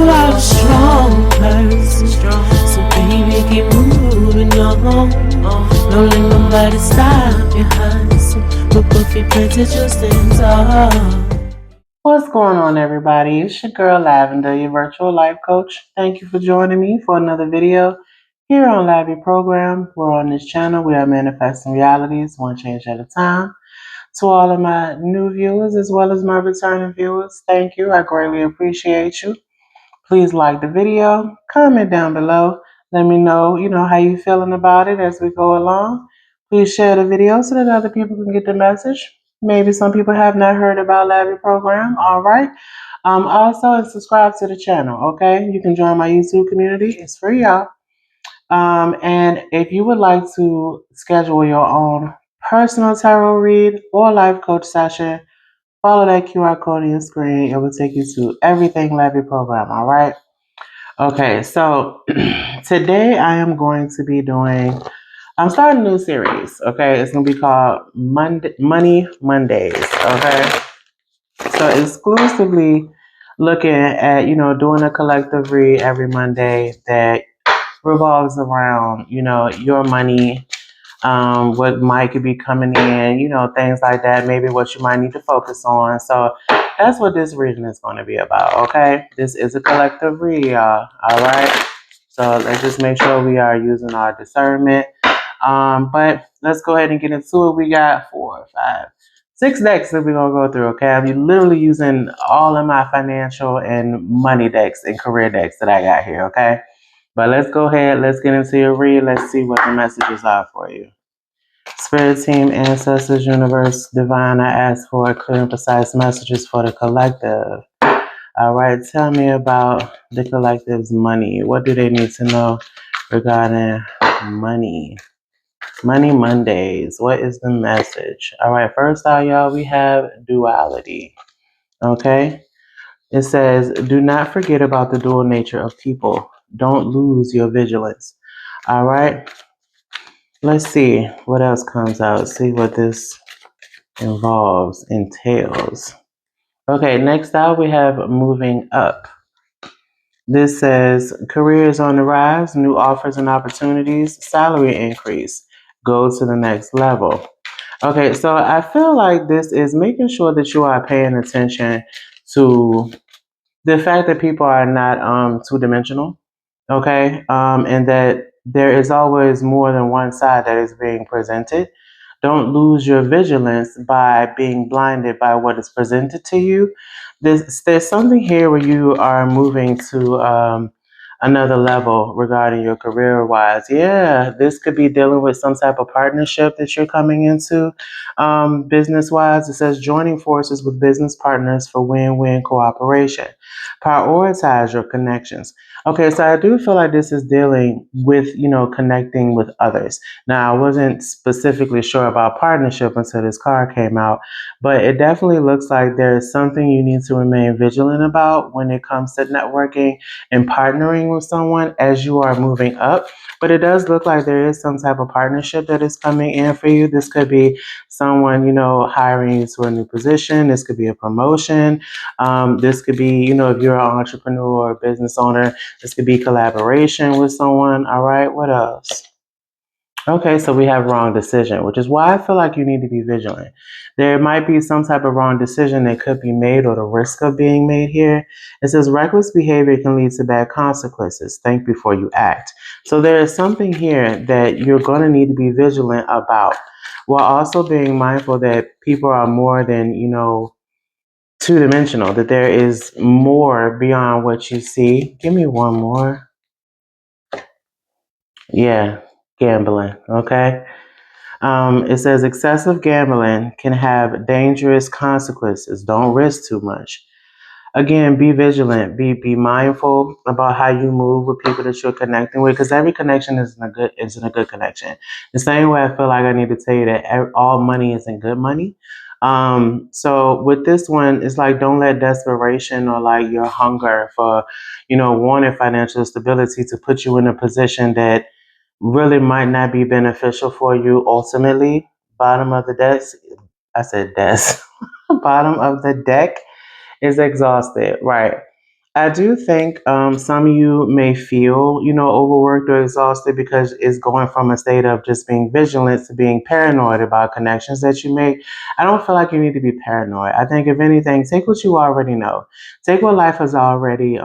are a strong person. So baby, keep moving on. Don't let nobody stop your hustle. But if you plan to just stand tall. What's going on, everybody? It's your girl Lavender, your virtual life coach. Thank you for joining me for another video here on LAVI Program. We're on this channel. We are manifesting realities one change at a time. To all of my new viewers as well as my returning viewers, thank you. I greatly appreciate you. Please like the video, comment down below. Let me know, how you feeling about it as we go along. Please share the video so that other people can get the message. Maybe some people have not heard about LAVI Program. All right. Also, and subscribe to the channel. Okay. You can join my YouTube community. It's free, y'all. And if you would like to schedule your own personal tarot read or life coach session, follow that QR code on your screen. It will take you to everything LAVI Program. All right. Okay, so today I am going to be I'm starting a new series, okay? It's going to be called Money Mondays, okay? So exclusively looking at, doing a collective read every Monday that revolves around, your money, what might could be coming in, things like that, maybe what you might need to focus on. So that's what this reading is going to be about, okay? This is a collective read, y'all, all right? So let's just make sure we are using our discernment. But let's go ahead and get into it. We got 4, 5, 6 decks that we're going to go through, okay? I'm literally using all of my financial and money decks and career decks that I got here, okay? But let's go ahead. Let's get into your read. Let's see what the messages are for you. Spirit team, ancestors, universe, divine, I ask for clear and precise messages for the collective. All right, tell me about the collective's money. What do they need to know regarding money? Money Mondays. What is the message? All right, first out, y'all, we have duality. Okay? It says, do not forget about the dual nature of people. Don't lose your vigilance. All right? Let's see what else comes out. See what this entails. Okay, next out we have moving up. This says careers on the rise, new offers and opportunities, salary increase, go to the next level. Okay, so I feel like this is making sure that you are paying attention to the fact that people are not two-dimensional, okay, and that there is always more than one side that is being presented. Don't lose your vigilance by being blinded by what is presented to you. There's something here where you are moving to another level regarding your career-wise. Yeah, this could be dealing with some type of partnership that you're coming into. Business-wise, it says joining forces with business partners for win-win cooperation. Prioritize your connections. Okay, so I do feel like this is dealing with, connecting with others. Now, I wasn't specifically sure about partnership until this card came out, but it definitely looks like there is something you need to remain vigilant about when it comes to networking and partnering with someone as you are moving up. But it does look like there is some type of partnership that is coming in for you. This could be someone, hiring you to a new position. This could be a promotion. This could be, if you're an entrepreneur or a business owner, this could be collaboration with someone. All right, what else? Okay, so we have wrong decision, which is why I feel like you need to be vigilant. There might be some type of wrong decision that could be made or the risk of being made here. It says reckless behavior can lead to bad consequences. Think before you act. So there is something here that you're going to need to be vigilant about, while also being mindful that people are more than, two-dimensional, that there is more beyond what you see. Give me one more. Yeah, gambling, okay? It says excessive gambling can have dangerous consequences. Don't risk too much. Again, be vigilant. Be mindful about how you move with people that you're connecting with, because every connection isn't a good connection. The same way I feel like I need to tell you that all money isn't good money. So with this one, it's like don't let desperation or like your hunger for, wanting financial stability to put you in a position that really might not be beneficial for you ultimately. Bottom of the deck, bottom of the deck is exhausted, right? I do think some of you may feel, overworked or exhausted because it's going from a state of just being vigilant to being paranoid about connections that you make. I don't feel like you need to be paranoid. I think, if anything, take what you already know, take what life has already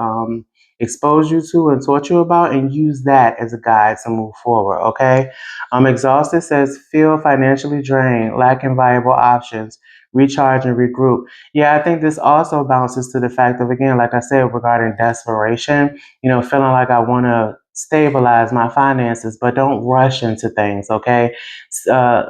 exposed you to and taught you about, and use that as a guide to move forward. Okay. Exhausted says feel financially drained, lacking viable options, recharge and regroup. Yeah, I think this also bounces to the fact of, again, like I said, regarding desperation, feeling like I want to stabilize my finances, but don't rush into things, okay?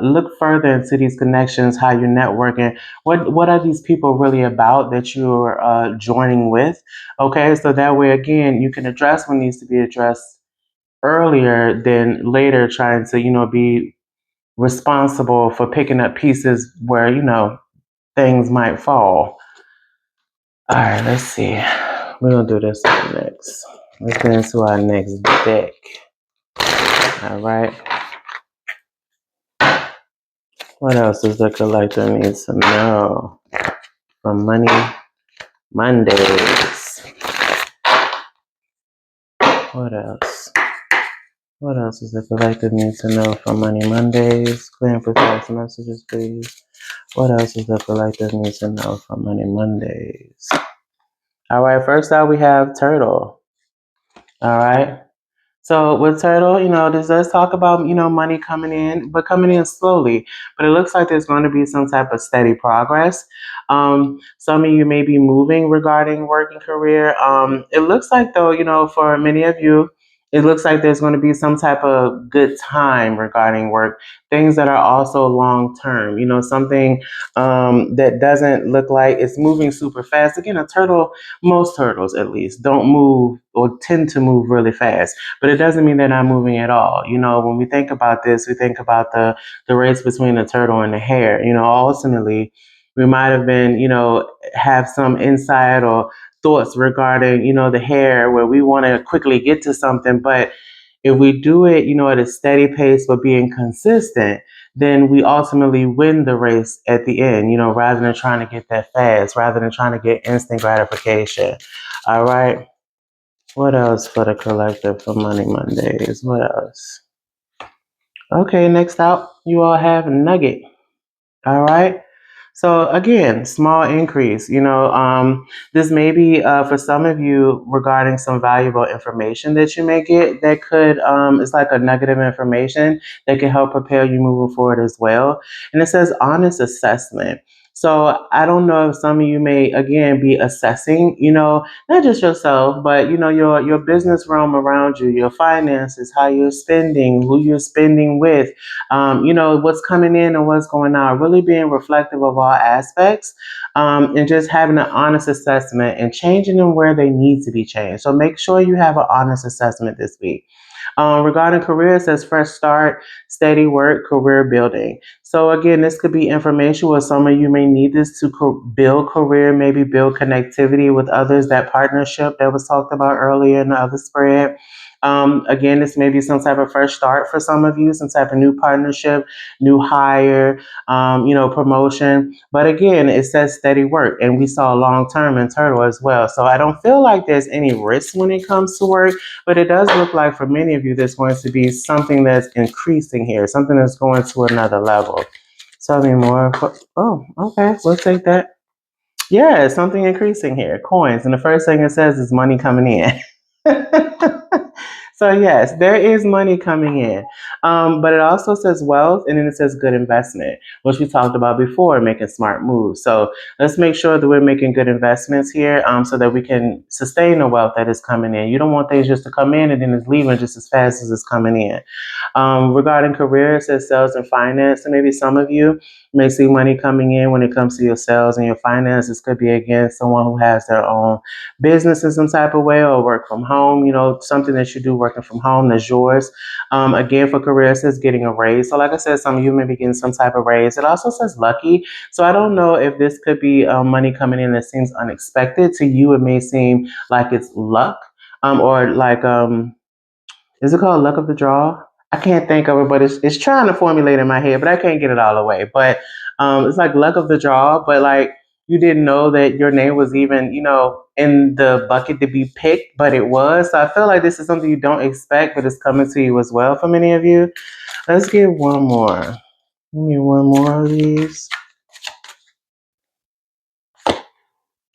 Look further into these connections, how you're networking. What are these people really about that you're joining with, okay? So that way, again, you can address what needs to be addressed earlier than later trying to, be responsible for picking up pieces where, things might fall. All right, let's see. We're going to do this one next. Let's get into our next deck. All right. What else does the collector need to know for Money Mondays? What else? What else does the collector need to know for Money Mondays? Clear and precise messages, please. What else does the collector need to know for Money Mondays? All right, first out we have Turtle. All right. So with Turtle, this does talk about, money coming in, but coming in slowly. But it looks like there's going to be some type of steady progress. Some of you may be moving regarding work and career. It looks like, though, for many of you, it looks like there's going to be some type of good time regarding work, things that are also long term, something that doesn't look like it's moving super fast. Again, a turtle, most turtles at least, don't move or tend to move really fast. But it doesn't mean they're not moving at all. When we think about this, we think about the race between the turtle and the hare. Ultimately, we might have been, have some insight or thoughts regarding, the hare, where we want to quickly get to something. But if we do it, at a steady pace, but being consistent, then we ultimately win the race at the end, rather than trying to get that fast, rather than trying to get instant gratification. All right. What else for the collective for Money Mondays? What else? Okay, next out, you all have Nugget. All right. So again, small increase. This may be for some of you regarding some valuable information that you may get that could, it's like a nugget of information that can help prepare you moving forward as well. And it says honest assessment. So I don't know if some of you may again be assessing, not just yourself, but your business realm around you, your finances, how you're spending, who you're spending with, what's coming in and what's going out, really being reflective of all aspects, and just having an honest assessment and changing them where they need to be changed. So make sure you have an honest assessment this week. Regarding career, it says fresh start, steady work, career building. So again, this could be information where some of you may need this to build career, maybe build connectivity with others, that partnership that was talked about earlier in the other spread. Again, this may be some type of fresh start for some of you, some type of new partnership, new hire, promotion. But again, it says steady work, and we saw long term in Turtle as well. So I don't feel like there's any risk when it comes to work, but it does look like for many of you, there's going to be something that's increasing here, something that's going to another level. Tell me more. Oh, okay, we'll take that. Yeah, something increasing here, coins. And the first thing it says is money coming in. So yes, there is money coming in, but it also says wealth, and then it says good investment, which we talked about before, making smart moves. So let's make sure that we're making good investments here, so that we can sustain the wealth that is coming in. You don't want things just to come in and then it's leaving just as fast as it's coming in. Regarding career, it says sales and finance. So maybe some of you may see money coming in when it comes to your sales and your finances. Could be, again, someone who has their own business in some type of way, or work from home, something that you do working from home that's yours. Again, for career, it says getting a raise. So like I said, some of you may be getting some type of raise. It also says lucky. So I don't know if this could be money coming in that seems unexpected. To you, it may seem like it's luck, or like, is it called luck of the draw? I can't think of it, but it's trying to formulate in my head, but I can't get it all the way. But it's like luck of the draw, but like you didn't know that your name was even, in the bucket to be picked, but it was. So I feel like this is something you don't expect, but it's coming to you as well for many of you. Let's get one more. Give me one more of these.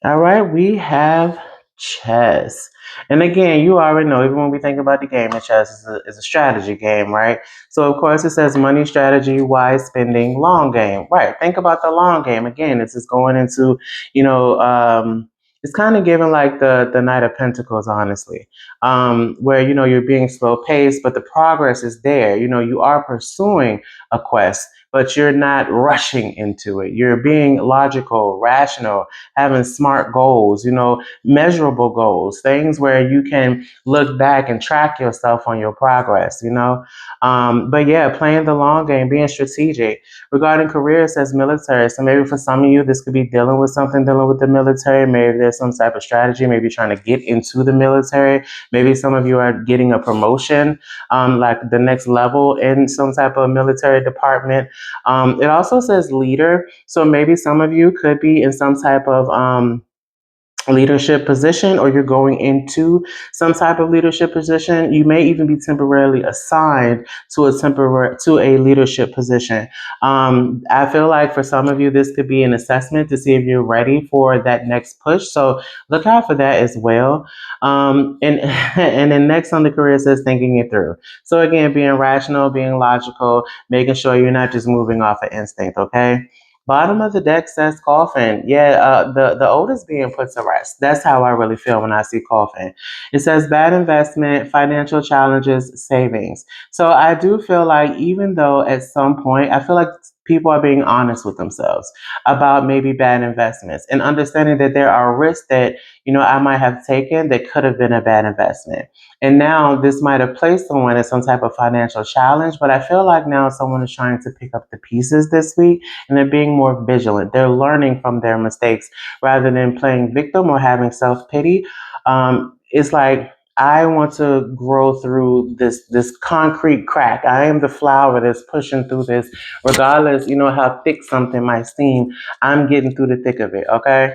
All right, we have chess. And again, you already know, even when we think about the game of chess, is a strategy game, right? So, of course, it says money strategy, wise spending, long game. Right, think about the long game. Again, this is going into, it's kind of giving like the Knight of Pentacles, honestly, where, you're being slow paced, but the progress is there. You are pursuing a quest, but you're not rushing into it. You're being logical, rational, having smart goals, measurable goals, things where you can look back and track yourself on your progress, But yeah, playing the long game, being strategic. Regarding career, it says military. So maybe for some of you, this could be dealing with the military. Maybe there's some type of strategy, maybe trying to get into the military. Maybe some of you are getting a promotion, like the next level in some type of military department. It also says leader. So maybe some of you could be in some type of leadership position, or you're going into some type of leadership position. You may even be temporarily assigned to a leadership position. I feel like for some of you, this could be an assessment to see if you're ready for that next push. So look out for that as well. And and then next on the career, it says thinking it through. So again, being rational, being logical, making sure you're not just moving off of instinct. Okay. Bottom of the deck says coffin. Yeah, the oldest being put to rest. That's how I really feel when I see coffin. It says bad investment, financial challenges, savings. So I do feel like even though at some point I feel like people are being honest with themselves about maybe bad investments and understanding that there are risks that I might have taken that could have been a bad investment. And now this might have placed someone in some type of financial challenge, but I feel like now someone is trying to pick up the pieces this week and they're being more vigilant. They're learning from their mistakes rather than playing victim or having self-pity. It's like, I want to grow through this concrete crack. I am the flower that's pushing through this, regardless, how thick something might seem. I'm getting through the thick of it, okay?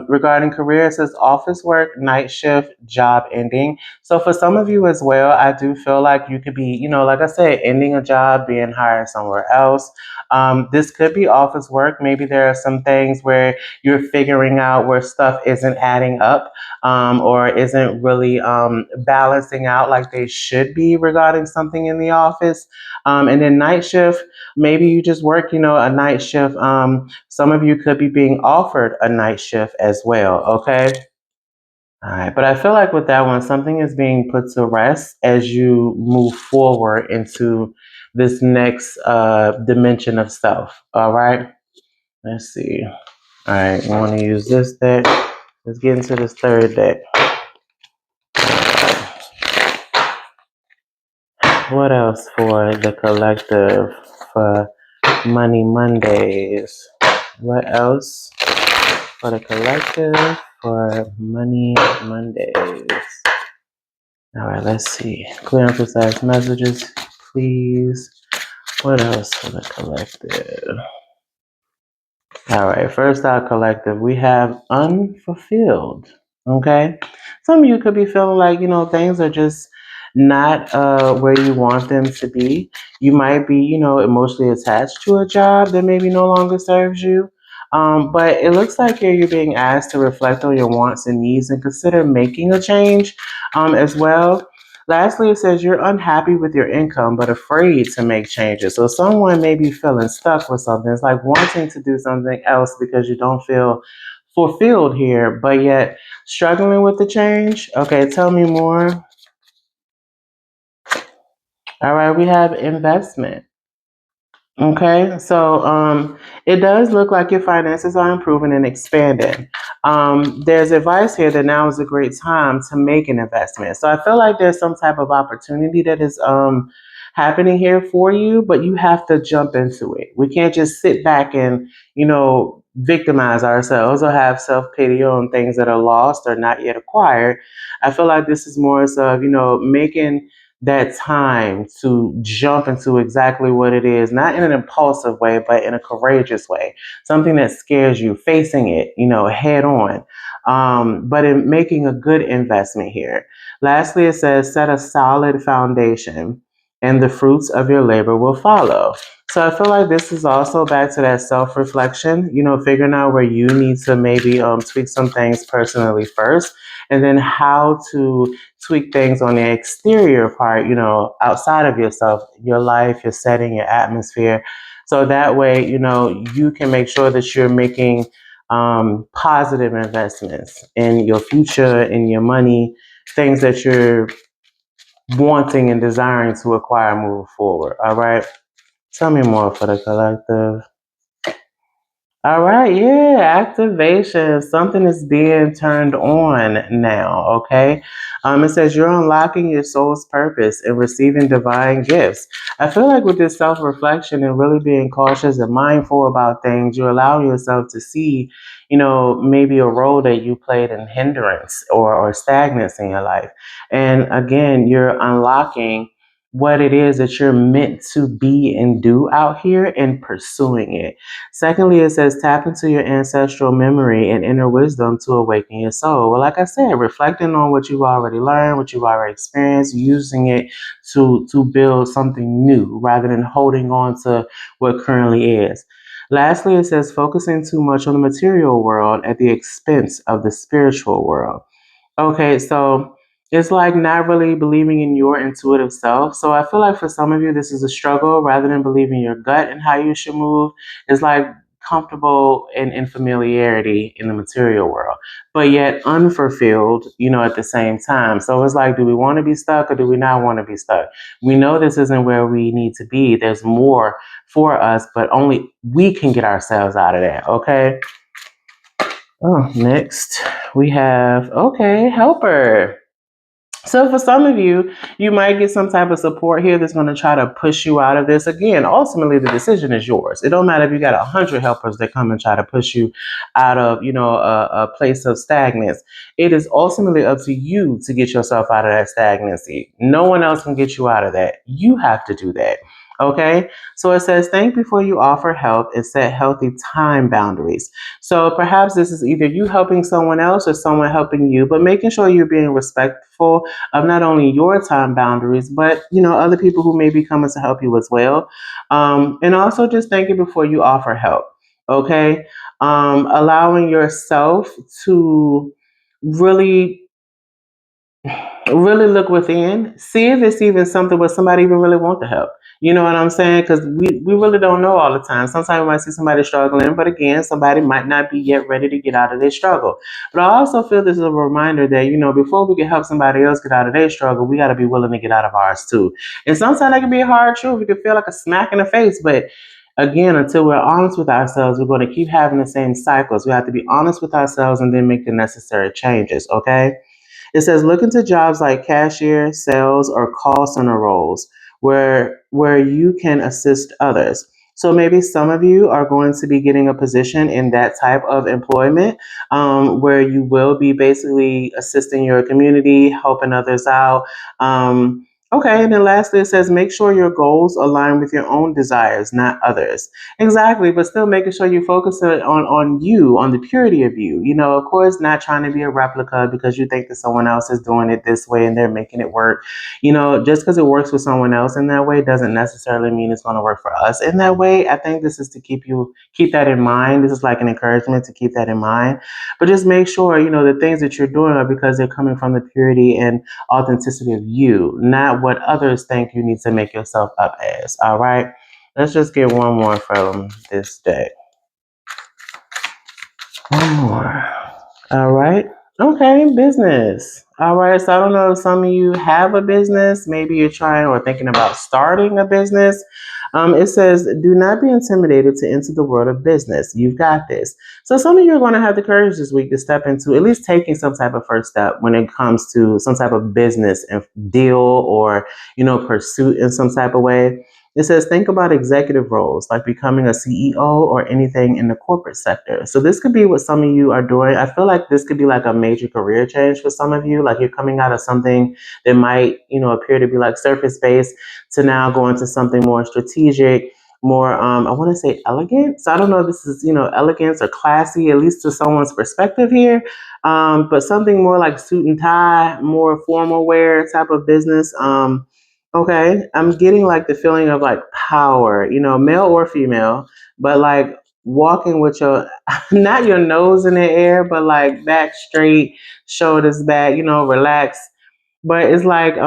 Regarding career, it says office work, night shift, job ending. So for some of you as well, I do feel like you could be, like I said, ending a job, being hired somewhere else. This could be office work. Maybe there are some things where you're figuring out where stuff isn't adding up, or isn't really balancing out like they should be regarding something in the office. And then night shift, maybe you just work, a night shift. Some of you could be being offered a night shift as well. Okay. All right. But I feel like with that one, something is being put to rest as you move forward into this next dimension of self. All right. Let's see. All right. We want to use this deck. Let's get into this third deck. What else for the collective for Money Mondays? What else for the collective for Money Mondays? All right, let's see. Clear and precise messages, please. What else for the collective? All right, first out collective, we have unfulfilled. Okay. Some of you could be feeling like, things are just not where you want them to be. You might be, emotionally attached to a job that maybe no longer serves you. But it looks like here you're being asked to reflect on your wants and needs and consider making a change as well. Lastly, it says you're unhappy with your income but afraid to make changes. So someone may be feeling stuck with something. It's like wanting to do something else because you don't feel fulfilled here, but yet struggling with the change. Okay, tell me more. All right, we have investment. Okay, so it does look like your finances are improving and expanding. There's advice here that now is a great time to make an investment. So I feel like there's some type of opportunity that is happening here for you, but you have to jump into it. We can't just sit back and, victimize ourselves or have self-pity on things that are lost or not yet acquired. I feel like this is more so of, making that time to jump into exactly what it is, not in an impulsive way, but in a courageous way, something that scares you, facing it, head on. but in making a good investment here. Lastly, it says set a solid foundation and the fruits of your labor will follow. So I feel like this is also back to that self-reflection, figuring out where you need to maybe tweak some things personally first, and then how to tweak things on the exterior part, outside of yourself, your life, your setting, your atmosphere. So that way, you can make sure that you're making positive investments in your future, in your money, things that you're wanting and desiring to acquire moving forward. All right. Tell me more for the collective. All right, yeah, activation. Something is being turned on now, okay? It says you're unlocking your soul's purpose and receiving divine gifts. I feel like with this self-reflection and really being cautious and mindful about things, you're allowing yourself to see, maybe a role that you played in hindrance or stagnance in your life. And again, you're unlocking what it is that you're meant to be and do out here and pursuing it. Secondly, it says tap into your ancestral memory and inner wisdom to awaken your soul. Well, like I said, reflecting on what you've already learned, what you've already experienced, using it to build something new rather than holding on to what currently is. Lastly, it says focusing too much on the material world at the expense of the spiritual world. Okay, so it's like not really believing in your intuitive self. So I feel like for some of you, this is a struggle rather than believing your gut and how you should move. It's like comfortable in familiarity in the material world, but yet unfulfilled, at the same time. So it's like, do we want to be stuck or do we not want to be stuck? We know this isn't where we need to be. There's more for us, but only we can get ourselves out of that. Okay. Oh, next we have, okay, helper. So for some of you, you might get some type of support here that's going to try to push you out of this. Again, ultimately, the decision is yours. It don't matter if you got 100 helpers that come and try to push you out of, a place of stagnance. It is ultimately up to you to get yourself out of that stagnancy. No one else can get you out of that. You have to do that. Okay, so it says, think before you offer help and set healthy time boundaries. So perhaps this is either you helping someone else or someone helping you, but making sure you're being respectful of not only your time boundaries, but other people who may be coming to help you as well. And also just thinking before you offer help. Okay, allowing yourself to really really look within, see if it's even something where somebody even really want the help. You know what I'm saying? Because we really don't know all the time. Sometimes we might see somebody struggling, but again, somebody might not be yet ready to get out of their struggle. But I also feel this is a reminder that, before we can help somebody else get out of their struggle, we got to be willing to get out of ours too. And sometimes that can be a hard truth. It can feel like a smack in the face, but again, until we're honest with ourselves, we're going to keep having the same cycles. We have to be honest with ourselves and then make the necessary changes, okay? It says look into jobs like cashier, sales, or call center roles where you can assist others. So maybe some of you are going to be getting a position in that type of employment, where you will be basically assisting your community, helping others out. Okay, and then lastly, it says make sure your goals align with your own desires, not others. Exactly, but still making sure you focus on you, on the purity of you. Of course, not trying to be a replica because you think that someone else is doing it this way and they're making it work. Just because it works with someone else in that way doesn't necessarily mean it's going to work for us in that way. I think this is to keep that in mind. This is like an encouragement to keep that in mind. But just make sure, the things that you're doing are because they're coming from the purity and authenticity of you, not what others think you need to make yourself up as. All right. Let's just get one more from this deck. One more. All right. Okay, business. All right. So I don't know if some of you have a business. Maybe you're trying or thinking about starting a business. It says, do not be intimidated to enter the world of business. You've got this. So some of you are going to have the courage this week to step into at least taking some type of first step when it comes to some type of business and deal or, pursuit in some type of way. It says, think about executive roles like becoming a CEO or anything in the corporate sector. So this could be what some of you are doing. I feel like this could be like a major career change for some of you. Like you're coming out of something that might, appear to be like surface based to now go into something more strategic, more, I want to say elegant. So I don't know if this is, elegance or classy, at least to someone's perspective here. But something more like suit and tie, more formal wear type of business. Okay, I'm getting like the feeling of like power, male or female, but like walking with your, not your nose in the air, but like back straight, shoulders back, relax. But it's like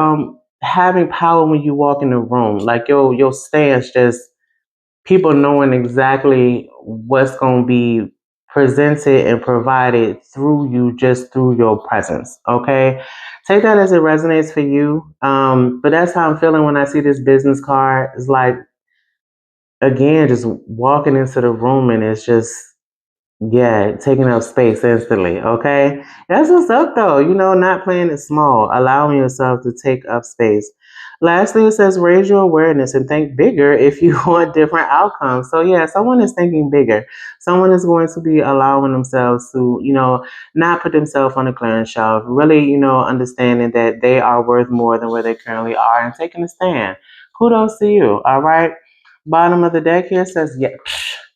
having power when you walk in the room, like your stance, just people knowing exactly what's going to be presented and provided through you, just through your presence. Okay, take that as it resonates for you. But that's how I'm feeling when I see this business card. It's like, again, just walking into the room and it's just, yeah, taking up space instantly. Okay. That's what's up though. Not playing it small, allowing yourself to take up space. Lastly, it says raise your awareness and think bigger if you want different outcomes. So yeah, someone is thinking bigger. Someone is going to be allowing themselves to, not put themselves on a clearance shelf, really, understanding that they are worth more than where they currently are and taking a stand. Kudos to you. All right. Bottom of the deck here says, yeah,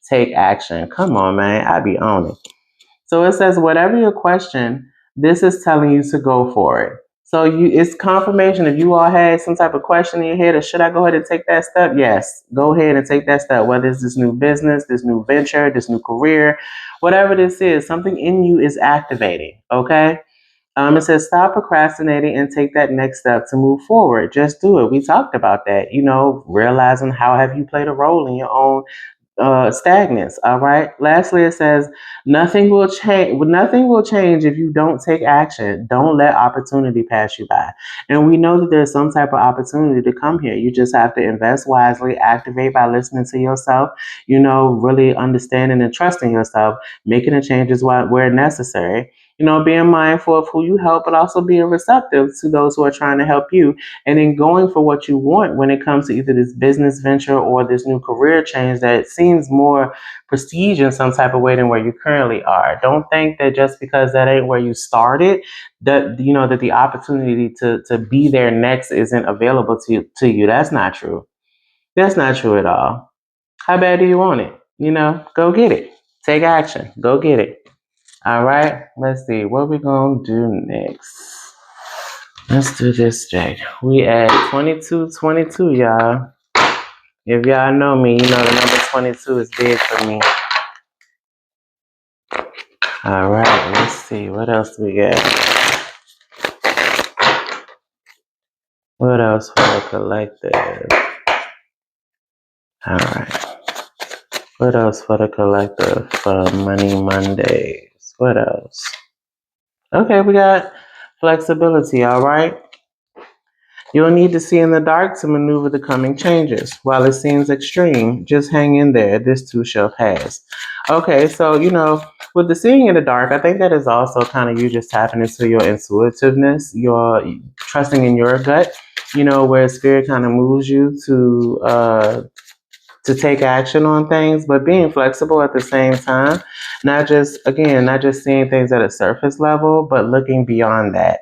take action. Come on, man. I be on it. So it says, whatever your question, this is telling you to go for it. So it's confirmation. If you all had some type of question in your head, or should I go ahead and take that step? Yes, go ahead and take that step. Whether it's this new business, this new venture, this new career, whatever this is, something in you is activating. Okay. It says stop procrastinating and take that next step to move forward. Just do it. We talked about that. Realizing how have you played a role in your own stagnance. All right. Lastly, it says nothing will change. Nothing will change if you don't take action. Don't let opportunity pass you by. And we know that there's some type of opportunity to come here. You just have to invest wisely, activate by listening to yourself. Really understanding and trusting yourself, making the changes where necessary. Being mindful of who you help, but also being receptive to those who are trying to help you, and then going for what you want when it comes to either this business venture or this new career change that seems more prestige in some type of way than where you currently are. Don't think that just because that ain't where you started, that that the opportunity to be there next isn't available to you. That's not true. That's not true at all. How bad do you want it? Go get it. Take action. Go get it. All right, let's see what we gonna do next. Let's do this, Jake. We at 2222, y'all. If y'all know me, the number 22 is big for me. All right, let's see what else we got. What else for the collective? All right. What else for the collective for Money Mondays? What else? Okay, we got flexibility. All right. You'll need to see in the dark to maneuver the coming changes. While it seems extreme, just hang in there. This too shall pass. Okay, so, with the seeing in the dark, I think that is also kind of you just tapping into your intuitiveness, your trusting in your gut, where spirit kind of moves you to take action on things, but being flexible at the same time, not just seeing things at a surface level, but looking beyond that.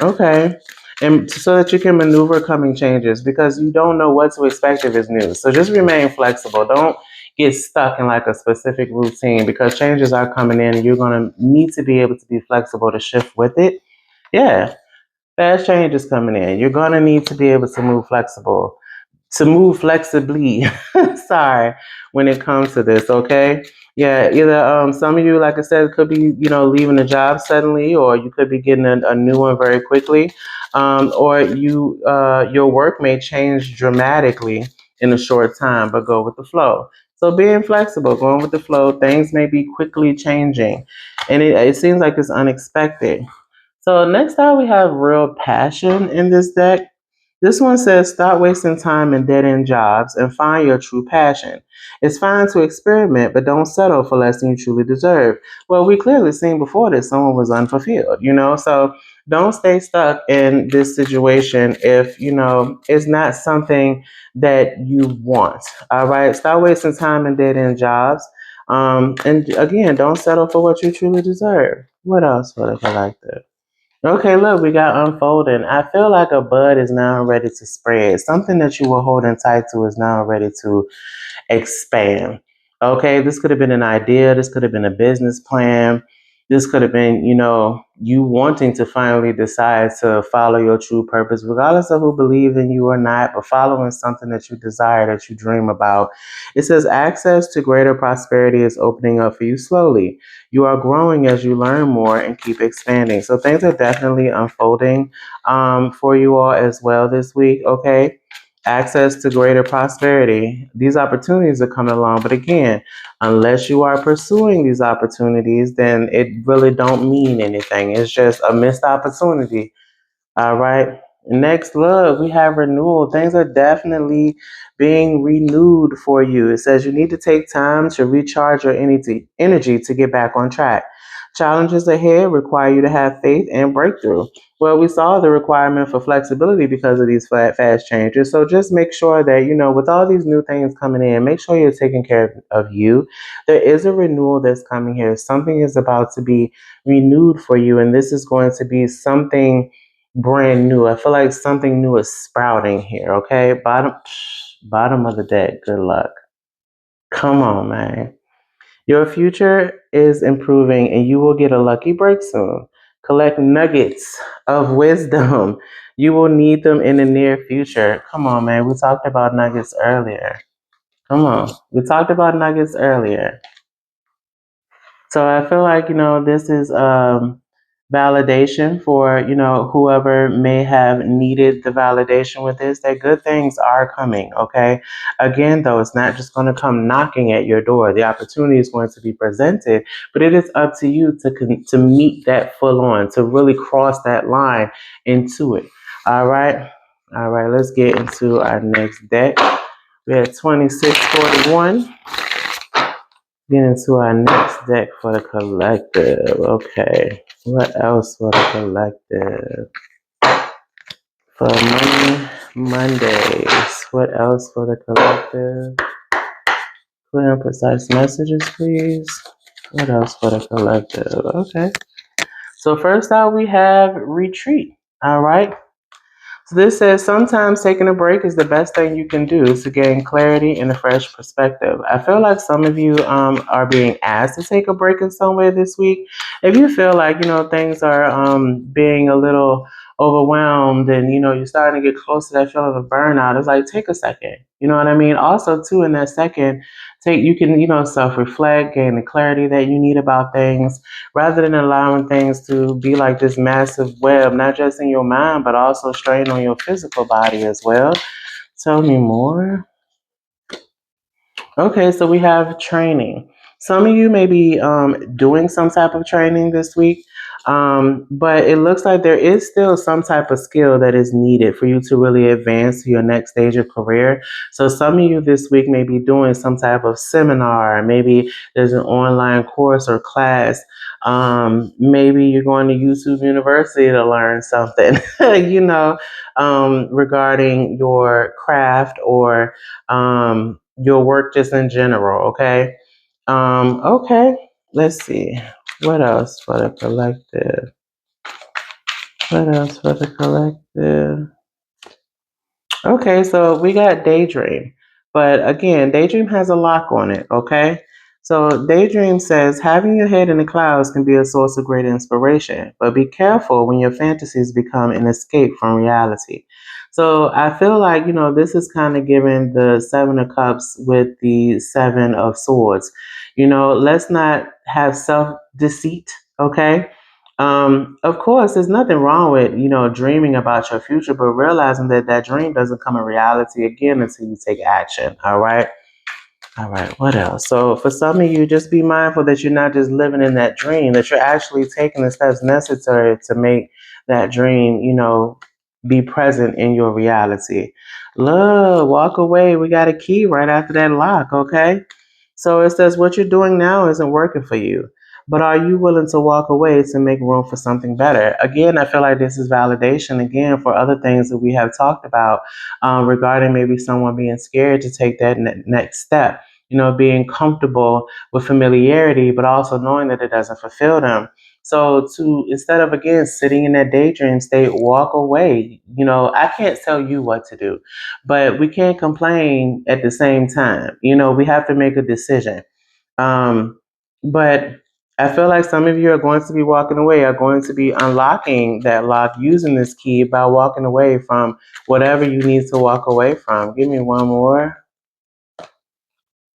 Okay. And so that you can maneuver coming changes, because you don't know what to expect if it's new. So just remain flexible. Don't get stuck in like a specific routine, because changes are coming in and you're going to need to be able to be flexible to shift with it. Yeah. Fast change is coming in. You're going to need to be able to move flexibly. Sorry, when it comes to this. Okay. Yeah, either some of you, like I said, could be leaving a job suddenly, or you could be getting a new one very quickly, or your work may change dramatically in a short time, but go with the flow. So being flexible, going with the flow, things may be quickly changing, and it seems like it's unexpected. So next out, we have real passion in this deck. This one says, stop wasting time in dead end jobs and find your true passion. It's fine to experiment, but don't settle for less than you truly deserve. Well, we clearly seen before that someone was unfulfilled, so don't stay stuck in this situation if, it's not something that you want. All right. Stop wasting time in dead end jobs. And again, don't settle for what you truly deserve. What else for the collective? Okay, look, we got unfolding. I feel like a bud is now ready to spread. Something that you were holding tight to is now ready to expand. Okay, this could have been an idea, this could have been a business plan, this could have been, you wanting to finally decide to follow your true purpose, regardless of who believes in you or not, but following something that you desire, that you dream about. It says access to greater prosperity is opening up for you slowly. You are growing as you learn more and keep expanding. So things are definitely unfolding for you all as well this week. Okay, access to greater prosperity. These opportunities are coming along, but again, unless you are pursuing these opportunities, then it really don't mean anything. It's just a missed opportunity. All right. Next, love, we have renewal. Things are definitely being renewed for you. It says you need to take time to recharge your energy to get back on track. Challenges ahead require you to have faith and breakthrough. Well, we saw the requirement for flexibility because of these fast changes. So just make sure that, with all these new things coming in, make sure you're taking care of you. There is a renewal that's coming here. Something is about to be renewed for you, and this is going to be something brand new. I feel like something new is sprouting here. Okay, bottom of the deck. Good luck. Come on, man. Your future is improving, and you will get a lucky break soon. Collect nuggets of wisdom. You will need them in the near future. Come on, man. We talked about nuggets earlier. Come on. We talked about nuggets earlier. So I feel like, this is validation for, whoever may have needed the validation with this, that good things are coming, okay? Again, though, it's not just going to come knocking at your door. The opportunity is going to be presented, but it is up to you to meet that full on, to really cross that line into it. All right? All right, let's get into our next deck. We had 2641. Get into our next deck for the collective. Okay. What else for the collective? For Money Mondays. What else for the collective? Clear and precise messages, please. What else for the collective? Okay. So first out we have retreat. All right. So this says sometimes taking a break is the best thing you can do to gain clarity and a fresh perspective. I feel like some of you are being asked to take a break in some way this week. If you feel like things are being a little overwhelmed and you're starting to get close to that feeling of burnout, it's like take a second. You know what I mean? Also, too, in that second, you can self-reflect, gain the clarity that you need about things, rather than allowing things to be like this massive web, not just in your mind, but also strain on your physical body as well. Tell me more. Okay, so we have training. Some of you may be doing some type of training this week, but it looks like there is still some type of skill that is needed for you to really advance to your next stage of career. So some of you this week may be doing some type of seminar. Maybe there's an online course or class. Maybe you're going to YouTube University to learn something, regarding your craft or your work just in general. Okay. Okay. Let's see. What else for the collective? What else for the collective? Okay, so we got Daydream. But again, Daydream has a lock on it, okay? So Daydream says having your head in the clouds can be a source of great inspiration, but be careful when your fantasies become an escape from reality. So I feel like, this is kind of giving the Seven of Cups with the Seven of Swords. Let's not have self-deceit, okay? Of course, there's nothing wrong with, dreaming about your future, but realizing that that dream doesn't come in reality again until you take action. All right. All right. What else? So for some of you, just be mindful that you're not just living in that dream, that you're actually taking the steps necessary to make that dream, be present in your reality. Love, walk away. We got a key right after that lock. Okay. So it says what you're doing now isn't working for you. But are you willing to walk away to make room for something better? Again, I feel like this is validation again for other things that we have talked about regarding maybe someone being scared to take that next step. Being comfortable with familiarity, but also knowing that it doesn't fulfill them. So to instead of again sitting in that daydream state, walk away. I can't tell you what to do, but we can't complain at the same time. We have to make a decision. But I feel like some of you are going to be walking away, are going to be unlocking that lock using this key by walking away from whatever you need to walk away from. Give me one more.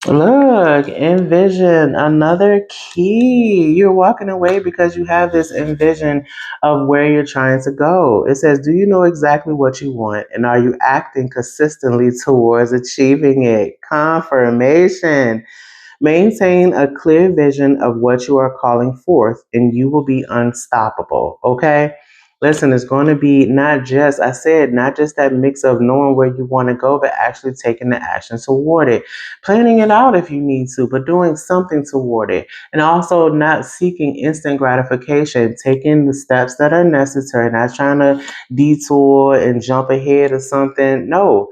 Look, envision another key. You're walking away because you have this envision of where you're trying to go. It says, do you know exactly what you want? And are you acting consistently towards achieving it? Confirmation. Maintain a clear vision of what you are calling forth, and you will be unstoppable. Okay? Listen, it's going to be not just that mix of knowing where you want to go, but actually taking the action toward it. Planning it out if you need to, but doing something toward it. And also not seeking instant gratification, taking the steps that are necessary, not trying to detour and jump ahead or something. No,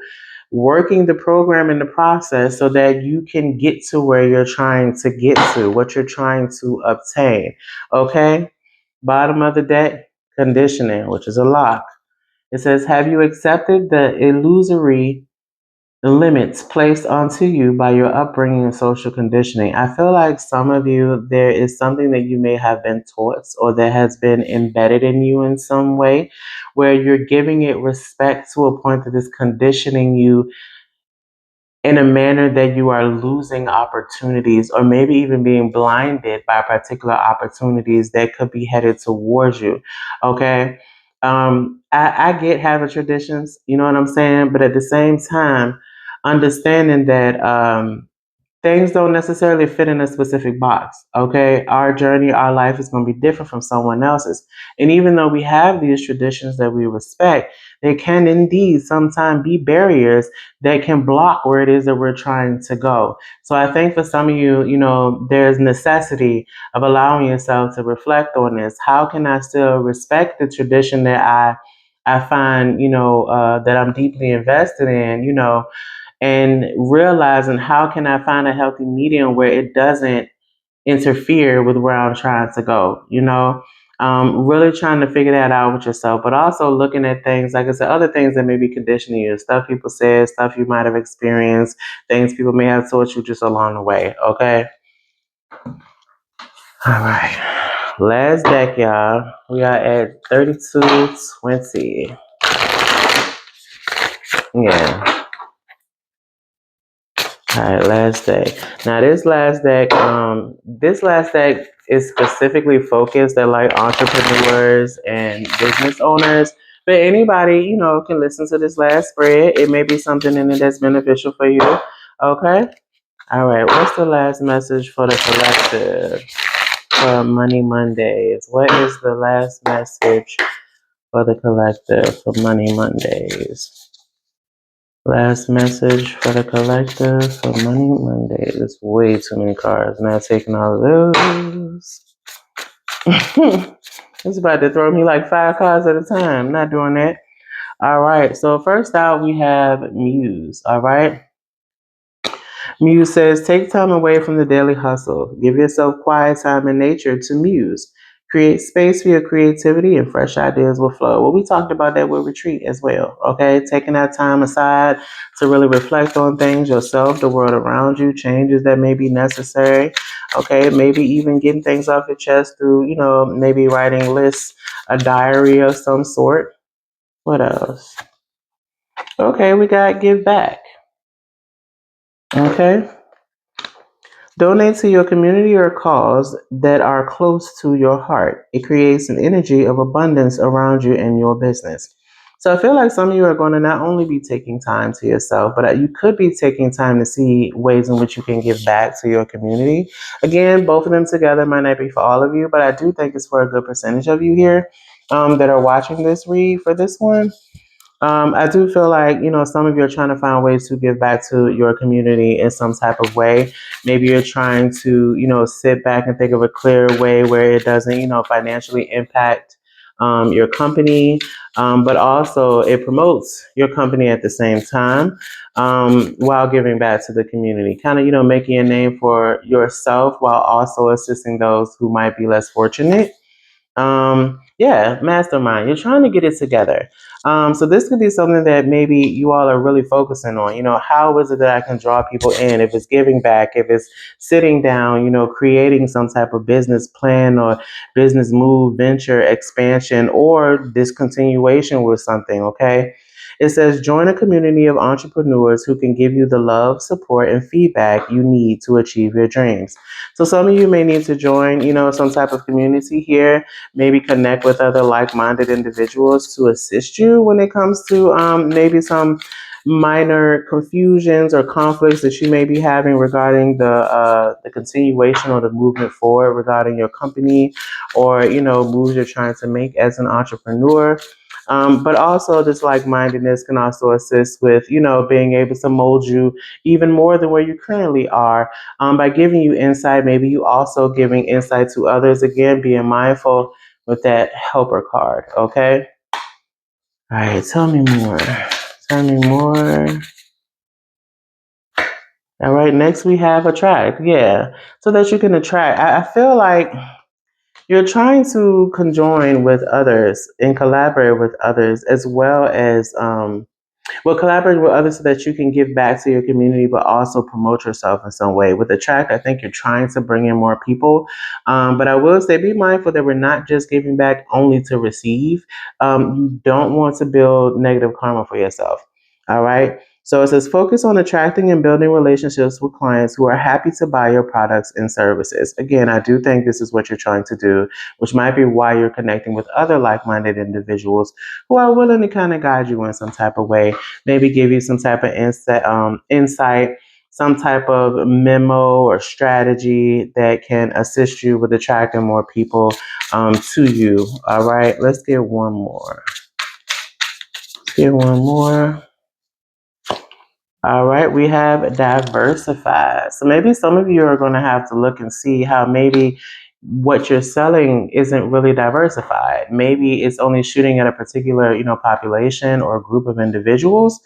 working the program in the process so that you can get to where you're trying to get to, what you're trying to obtain. Okay? Bottom of the deck, conditioning, which is a lock. It says, have you accepted the illusory limits placed onto you by your upbringing and social conditioning? I feel like some of you, there is something that you may have been taught or that has been embedded in you in some way where you're giving it respect to a point that is conditioning you in a manner that you are losing opportunities or maybe even being blinded by particular opportunities that could be headed towards you. Okay. I get having traditions, you know what I'm saying? But at the same time, understanding that things don't necessarily fit in a specific box. Okay. Our journey, our life is going to be different from someone else's. And even though we have these traditions that we respect, they can indeed sometimes be barriers that can block where it is that we're trying to go. So I think for some of you, there's necessity of allowing yourself to reflect on this. How can I still respect the tradition that I find, that I'm deeply invested in, and realizing how can I find a healthy medium where it doesn't interfere with where I'm trying to go, really trying to figure that out with yourself, but also looking at things, like I said, other things that may be conditioning you, stuff people said, stuff you might have experienced, things people may have taught you just along the way, okay? All right. Last deck, y'all. We are at 3220. Yeah. All right, last deck. Now this last deck is specifically focused at like entrepreneurs and business owners. But anybody, can listen to this last spread. It may be something in it that's beneficial for you. Okay? All right, what's the last message for the collective for Money Mondays? What is the last message for the collective for Money Mondays? Last message for the collective for Money Monday. There's way too many cards. Not taking all of those. It's about to throw me like 5 cards at a time. Not doing that. All right. So first out we have Muse. All right. Muse says, take time away from the daily hustle. Give yourself quiet time in nature to muse. Create space for your creativity and fresh ideas will flow. Well, we talked about that with retreat as well. Okay. Taking that time aside to really reflect on things, yourself, the world around you, changes that may be necessary. Okay. Maybe even getting things off your chest through, maybe writing lists, a diary of some sort. What else? Okay. We got give back. Okay. Donate to your community or cause that are close to your heart. It creates an energy of abundance around you and your business. So I feel like some of you are going to not only be taking time to yourself, but you could be taking time to see ways in which you can give back to your community. Again, both of them together might not be for all of you, but I do think it's for a good percentage of you here that are watching this read for this one. I do feel like, some of you are trying to find ways to give back to your community in some type of way. Maybe you're trying to, sit back and think of a clear way where it doesn't, financially impact your company, but also it promotes your company at the same time while giving back to the community. Kind of, making a name for yourself while also assisting those who might be less fortunate. Yeah, mastermind. You're trying to get it together. So this could be something that maybe you all are really focusing on. How is it that I can draw people in? If it's giving back, if it's sitting down, creating some type of business plan or business move, venture, expansion, or discontinuation with something, okay? It says join a community of entrepreneurs who can give you the love, support, and feedback you need to achieve your dreams. So some of you may need to join, some type of community here, maybe connect with other like-minded individuals to assist you when it comes to maybe some minor confusions or conflicts that you may be having regarding the continuation or the movement forward regarding your company, or moves you're trying to make as an entrepreneur. But also this like-mindedness can also assist with being able to mold you even more than where you currently are, by giving you insight. Maybe you also giving insight to others, again being mindful with that helper card. Okay. All right. Tell me more. Tell me more. All right. Next we have attract. Yeah. So that you can attract. I feel like you're trying to conjoin with others and collaborate with others, as well as collaborate with others so that you can give back to your community, but also promote yourself in some way. With Attract, I think you're trying to bring in more people. But I will say, be mindful that we're not just giving back only to receive. You don't want to build negative karma for yourself. All right. So it says focus on attracting and building relationships with clients who are happy to buy your products and services. Again, I do think this is what you're trying to do, which might be why you're connecting with other like-minded individuals who are willing to kind of guide you in some type of way, maybe give you some type of insight, some type of memo or strategy that can assist you with attracting more people to you. All right, let's get one more. All right, we have diversify. So maybe some of you are going to have to look and see how maybe what you're selling isn't really diversified. Maybe it's only shooting at a particular, population or group of individuals.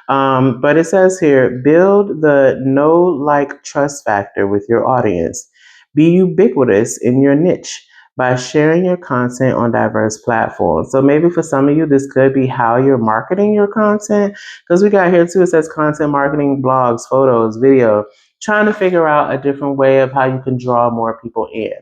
But it says here, build the know, like, trust factor with your audience. Be ubiquitous in your niche by sharing your content on diverse platforms. So maybe for some of you, this could be how you're marketing your content, because we got here too, it says content marketing, blogs, photos, video, trying to figure out a different way of how you can draw more people in.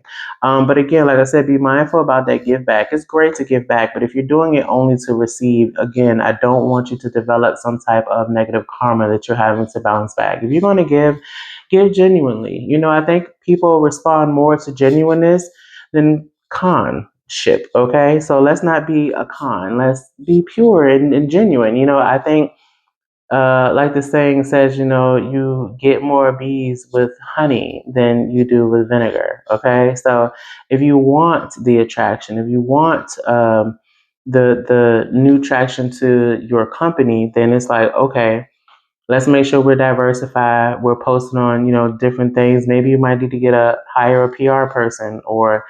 But again, like I said, be mindful about that give back. It's great to give back, but if you're doing it only to receive, again, I don't want you to develop some type of negative karma that you're having to bounce back. If you're going to give genuinely. I think people respond more to genuineness than conship. Okay, so let's not be a con. Let's be pure and genuine. I think like the saying says, you get more bees with honey than you do with vinegar. Okay, so if you want the attraction, if you want the new traction to your company, then it's like, okay, let's make sure we're diversified. We're posting on, different things. Maybe you might need to hire a PR person, or,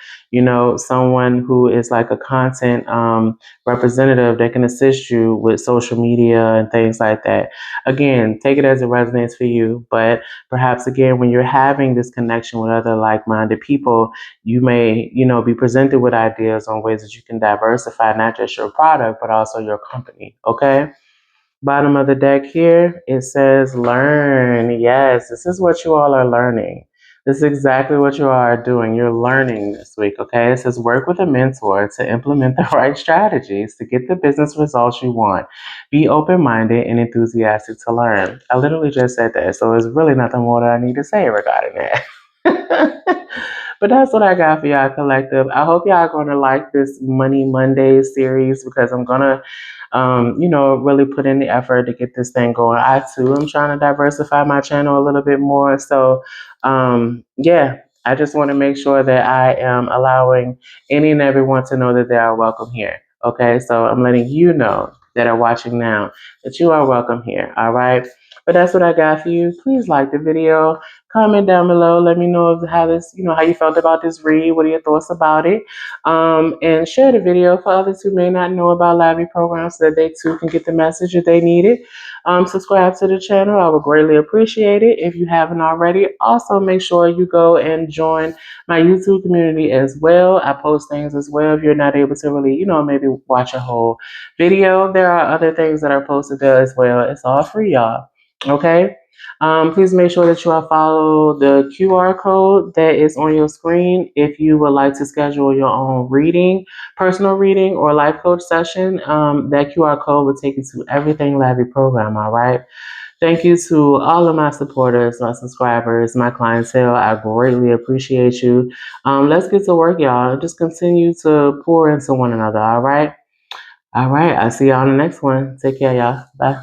someone who is like a content representative that can assist you with social media and things like that. Again, take it as it resonates for you. But perhaps again, when you're having this connection with other like-minded people, you may, be presented with ideas on ways that you can diversify not just your product, but also your company. Okay. Bottom of the deck here, it says learn. Yes, this is what you all are learning. This is exactly what you are doing. You're learning this week, okay? It says work with a mentor to implement the right strategies to get the business results you want. Be open-minded and enthusiastic to learn. I literally just said that, so there's really nothing more that I need to say regarding that. But that's what I got for y'all, collective. I hope y'all are going to like this Money Monday series, because I'm going to really put in the effort to get this thing going. I too am trying to diversify my channel a little bit more. So, yeah, I just want to make sure that I am allowing any and everyone to know that they are welcome here. Okay, so I'm letting you know that are watching now that you are welcome here. All right. But that's what I got for you. Please like the video, comment down below. Let me know how this, how you felt about this read. What are your thoughts about it? And share the video for others who may not know about LAVI programs so that they too can get the message if they need it. Subscribe to the channel. I would greatly appreciate it if you haven't already. Also, make sure you go and join my YouTube community as well. I post things as well if you're not able to really, maybe watch a whole video. There are other things that are posted there as well. It's all free, y'all. Okay? Please make sure that you all follow the QR code that is on your screen if you would like to schedule your own reading, personal reading, or life coach session. That QR code will take you to everything LAVI program, all right? Thank you to all of my supporters, my subscribers, my clientele. I greatly appreciate you. Let's get to work, y'all. Just continue to pour into one another, all right? All right. I'll see y'all on the next one. Take care, y'all. Bye.